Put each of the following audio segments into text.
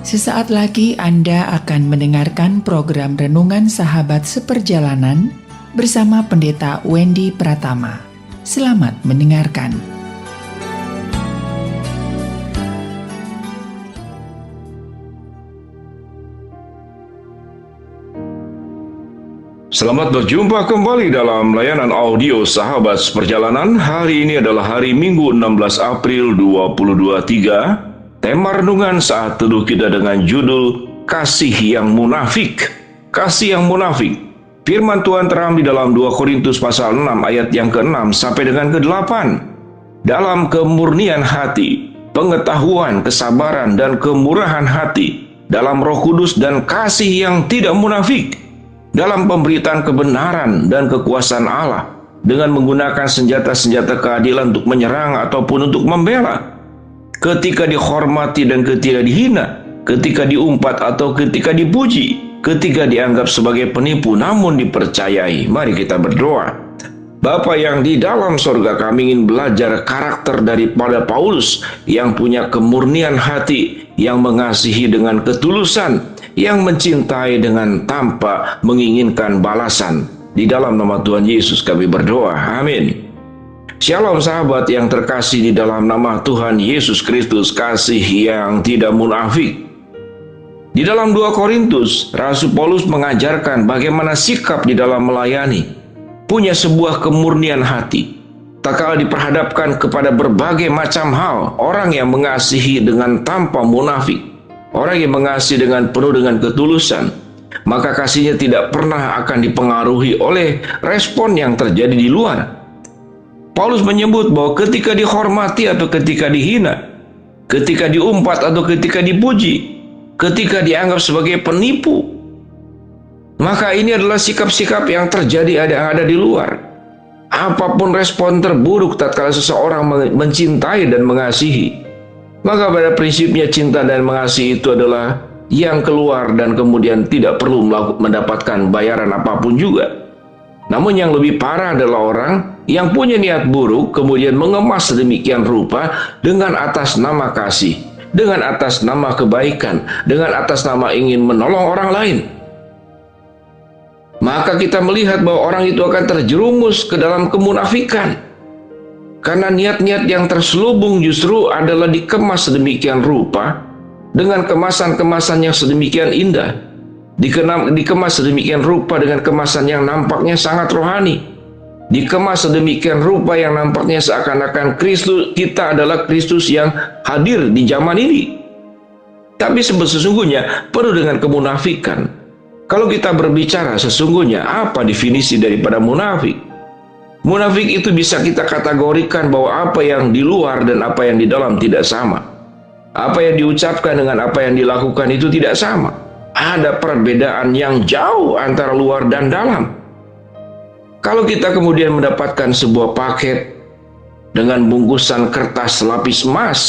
Sesaat lagi Anda akan mendengarkan program Renungan Sahabat Seperjalanan bersama Pendeta Wendy Pratama. Selamat mendengarkan. Selamat berjumpa kembali dalam layanan audio Sahabat Seperjalanan. Hari ini adalah hari Minggu 16 April 2023. Tema renungan saat teduh kita dengan judul Kasih yang Munafik. Kasih yang munafik. Firman Tuhan terambil dalam 2 Korintus pasal 6 ayat yang ke-6 sampai dengan ke-8. Dalam kemurnian hati, pengetahuan, kesabaran, dan kemurahan hati, dalam Roh Kudus dan kasih yang tidak munafik, dalam pemberitaan kebenaran dan kekuasaan Allah, dengan menggunakan senjata-senjata keadilan untuk menyerang ataupun untuk membela, ketika dihormati dan ketika dihina, ketika diumpat atau ketika dipuji, ketika dianggap sebagai penipu namun dipercayai. Mari kita berdoa. Bapa yang di dalam sorga, kami ingin belajar karakter daripada Paulus yang punya kemurnian hati, yang mengasihi dengan ketulusan, yang mencintai dengan tanpa menginginkan balasan. Di dalam nama Tuhan Yesus kami berdoa. Amin. Shalom sahabat yang terkasih di dalam nama Tuhan Yesus Kristus, kasih yang tidak munafik. Di dalam 2 Korintus, Rasul Paulus mengajarkan bagaimana sikap di dalam melayani, punya sebuah kemurnian hati. Tak kala diperhadapkan kepada berbagai macam hal, orang yang mengasihi dengan tanpa munafik, orang yang mengasihi dengan penuh dengan ketulusan, maka kasihnya tidak pernah akan dipengaruhi oleh respon yang terjadi di luar. Paulus menyebut bahwa ketika dihormati atau ketika dihina, ketika diumpat atau ketika dipuji, ketika dianggap sebagai penipu, maka ini adalah sikap-sikap yang terjadi yang ada di luar. Apapun respon terburuk tatkala seseorang mencintai dan mengasihi, maka pada prinsipnya cinta dan mengasihi itu adalah yang keluar dan kemudian tidak perlu mendapatkan bayaran apapun juga. Namun yang lebih parah adalah orang yang punya niat buruk kemudian mengemas sedemikian rupa dengan atas nama kasih, dengan atas nama kebaikan, dengan atas nama ingin menolong orang lain. Maka kita melihat bahwa orang itu akan terjerumus ke dalam kemunafikan. Karena niat-niat yang terselubung justru adalah dikemas sedemikian rupa dengan kemasan-kemasan yang sedemikian indah. Dikemas sedemikian rupa dengan kemasan yang nampaknya sangat rohani. Dikemas sedemikian rupa yang nampaknya seakan-akan Kristus, kita adalah Kristus yang hadir di zaman ini. Tapi sesungguhnya penuh dengan kemunafikan. Kalau kita berbicara sesungguhnya apa definisi daripada munafik? Munafik itu bisa kita kategorikan bahwa apa yang di luar dan apa yang di dalam tidak sama. Apa yang diucapkan dengan apa yang dilakukan itu tidak sama. Ada perbedaan yang jauh antara luar dan dalam. Kalau kita kemudian mendapatkan sebuah paket dengan bungkusan kertas lapis emas,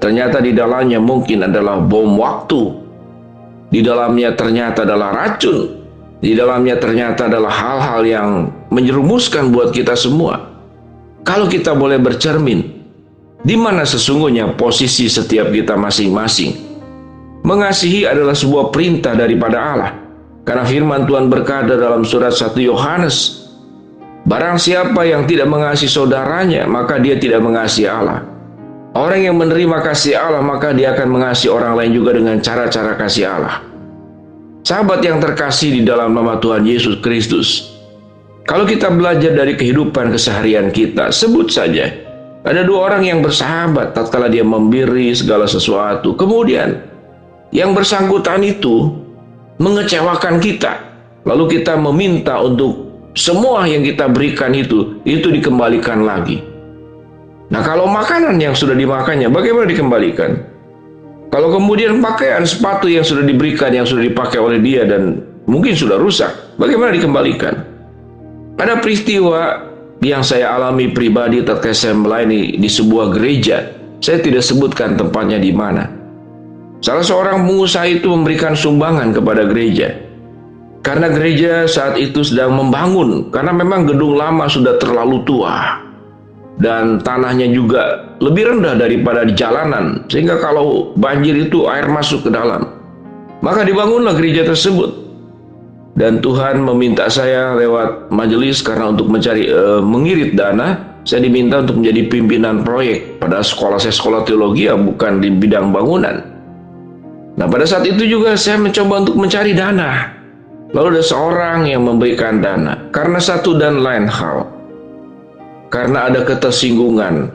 ternyata di dalamnya mungkin adalah bom waktu. Di dalamnya ternyata adalah racun. Di dalamnya ternyata adalah hal-hal yang menjerumuskan buat kita semua. Kalau kita boleh bercermin, di mana sesungguhnya posisi setiap kita masing-masing? Mengasihi adalah sebuah perintah daripada Allah. Karena firman Tuhan berkata dalam surat 1 Yohanes, barang siapa yang tidak mengasihi saudaranya, maka dia tidak mengasihi Allah. Orang yang menerima kasih Allah, maka dia akan mengasihi orang lain juga dengan cara-cara kasih Allah. Sahabat yang terkasih di dalam nama Tuhan Yesus Kristus, kalau kita belajar dari kehidupan keseharian kita, sebut saja ada dua orang yang bersahabat tatkala dia memberi segala sesuatu, kemudian yang bersangkutan itu mengecewakan kita, lalu kita meminta untuk semua yang kita berikan itu dikembalikan lagi. Nah, kalau makanan yang sudah dimakannya bagaimana dikembalikan? Kalau kemudian pakaian, sepatu yang sudah diberikan, yang sudah dipakai oleh dia dan mungkin sudah rusak, bagaimana dikembalikan? Ada peristiwa yang saya alami pribadi tatkala saya melayani di sebuah gereja. Saya tidak sebutkan tempatnya di mana. Salah seorang pengusaha itu memberikan sumbangan kepada gereja. Karena gereja saat itu sedang membangun, karena memang gedung lama sudah terlalu tua. dan tanahnya juga lebih rendah daripada di jalanan, sehingga kalau banjir itu air masuk ke dalam. Maka dibangunlah gereja tersebut, dan Tuhan meminta saya lewat majelis karena untuk mencari mengirit dana. Saya diminta untuk menjadi pimpinan proyek. Pada sekolah saya sekolah teologi, ya bukan di bidang bangunan. Nah, pada saat itu juga saya mencoba untuk mencari dana. Lalu ada seorang yang memberikan dana karena satu dan lain hal. Karena ada ketersinggungan,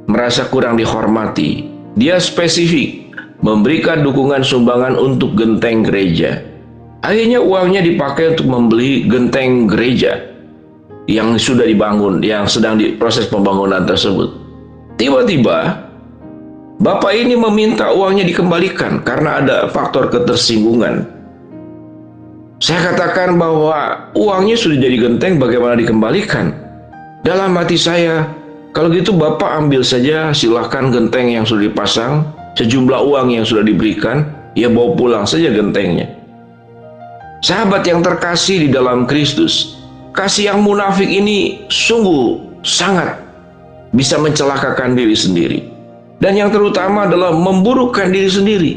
merasa kurang dihormati, dia spesifik memberikan dukungan sumbangan untuk genteng gereja. Akhirnya uangnya dipakai untuk membeli genteng gereja yang sudah dibangun, yang sedang diproses pembangunan tersebut. Tiba-tiba bapak ini meminta uangnya dikembalikan karena ada faktor ketersinggungan. Saya katakan bahwa uangnya sudah jadi genteng, bagaimana dikembalikan? Dalam hati saya, kalau gitu bapak ambil saja, silahkan genteng yang sudah dipasang, sejumlah uang yang sudah diberikan, ya bawa pulang saja gentengnya. Sahabat yang terkasih di dalam Kristus, kasih yang munafik ini sungguh sangat bisa mencelakakan diri sendiri. Dan yang terutama adalah memburukkan diri sendiri.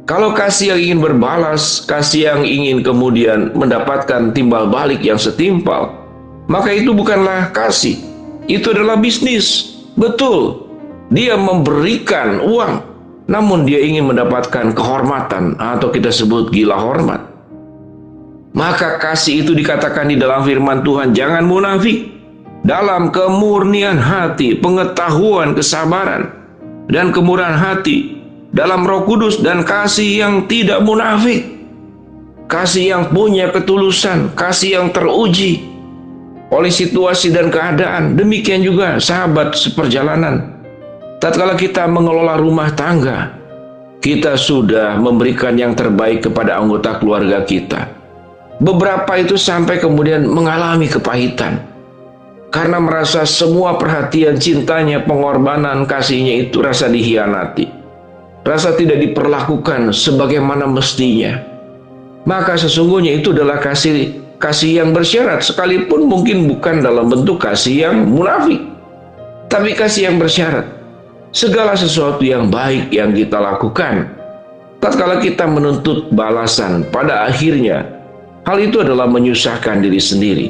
Kalau kasih yang ingin berbalas, kasih yang ingin kemudian mendapatkan timbal balik yang setimpal, maka itu bukanlah kasih. Itu adalah bisnis. Betul, dia memberikan uang, namun dia ingin mendapatkan kehormatan, atau kita sebut gila hormat. Maka kasih itu dikatakan di dalam firman Tuhan, jangan munafik. Dalam kemurnian hati, pengetahuan, kesabaran, dan kemurahan hati, dalam Roh Kudus dan kasih yang tidak munafik. Kasih yang punya ketulusan, kasih yang teruji oleh situasi dan keadaan. Demikian juga sahabat seperjalanan. Tatkala kita mengelola rumah tangga, kita sudah memberikan yang terbaik kepada anggota keluarga kita. Beberapa itu sampai kemudian mengalami kepahitan karena merasa semua perhatian, cintanya, pengorbanan, kasihnya itu rasa dihianati, rasa tidak diperlakukan sebagaimana mestinya. Maka sesungguhnya itu adalah kasih yang bersyarat, sekalipun mungkin bukan dalam bentuk kasih yang munafik, tapi kasih yang bersyarat. Segala sesuatu yang baik yang kita lakukan, tatkala kita menuntut balasan, pada akhirnya hal itu adalah menyusahkan diri sendiri.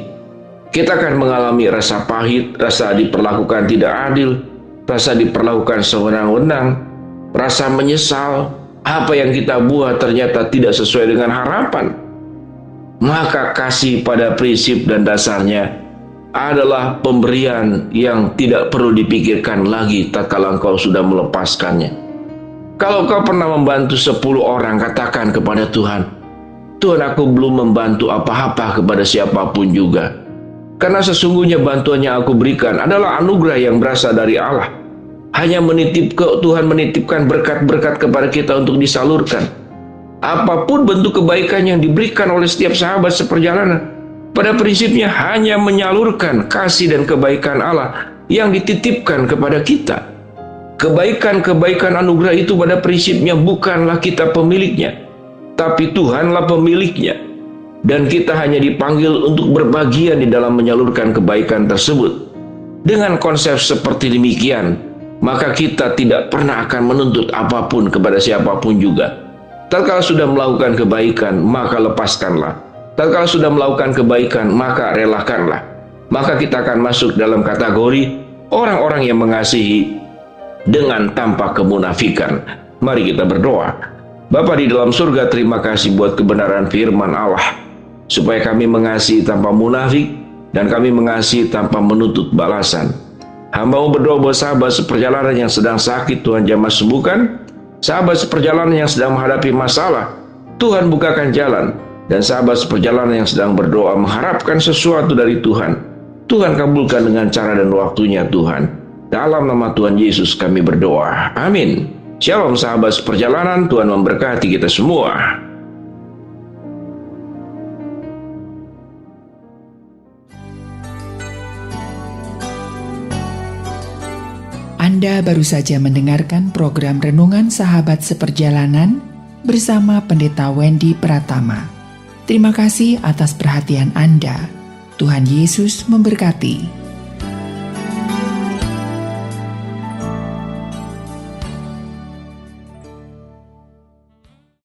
Kita akan mengalami rasa pahit, rasa diperlakukan tidak adil, rasa diperlakukan sewenang-wenang, rasa menyesal, apa yang kita buat ternyata tidak sesuai dengan harapan. Maka kasih pada prinsip dan dasarnya adalah pemberian yang tidak perlu dipikirkan lagi tatkala engkau sudah melepaskannya. Kalau kau pernah membantu 10 orang, katakan kepada Tuhan, Tuhan, aku belum membantu apa-apa kepada siapapun juga. Karena sesungguhnya bantuan yang aku berikan adalah anugerah yang berasal dari Allah. Hanya Tuhan menitipkan berkat-berkat kepada kita untuk disalurkan. Apapun bentuk kebaikan yang diberikan oleh setiap sahabat seperjalanan, pada prinsipnya hanya menyalurkan kasih dan kebaikan Allah yang dititipkan kepada kita. Kebaikan-kebaikan anugerah itu pada prinsipnya bukanlah kita pemiliknya, tapi Tuhanlah pemiliknya. Dan kita hanya dipanggil untuk berbagian di dalam menyalurkan kebaikan tersebut. Dengan konsep seperti demikian, maka kita tidak pernah akan menuntut apapun kepada siapapun juga. Tatkala sudah melakukan kebaikan, maka lepaskanlah. Tatkala sudah melakukan kebaikan, maka relakanlah. Maka kita akan masuk dalam kategori orang-orang yang mengasihi dengan tanpa kemunafikan. Mari kita berdoa. Bapa di dalam surga, terima kasih buat kebenaran firman Allah, supaya kami mengasihi tanpa munafik dan kami mengasihi tanpa menuntut balasan. Hamba-Mu berdoa buat sahabat seperjalanan yang sedang sakit, Tuhan jamah sembuhkan. Sahabat seperjalanan yang sedang menghadapi masalah, Tuhan bukakan jalan. Dan sahabat seperjalanan yang sedang berdoa mengharapkan sesuatu dari Tuhan, Tuhan kabulkan dengan cara dan waktunya Tuhan. Dalam nama Tuhan Yesus kami berdoa. Amin. Shalom sahabat seperjalanan, Tuhan memberkati kita semua. Anda baru saja mendengarkan program Renungan Sahabat Seperjalanan bersama Pendeta Wendy Pratama. Terima kasih atas perhatian Anda. Tuhan Yesus memberkati.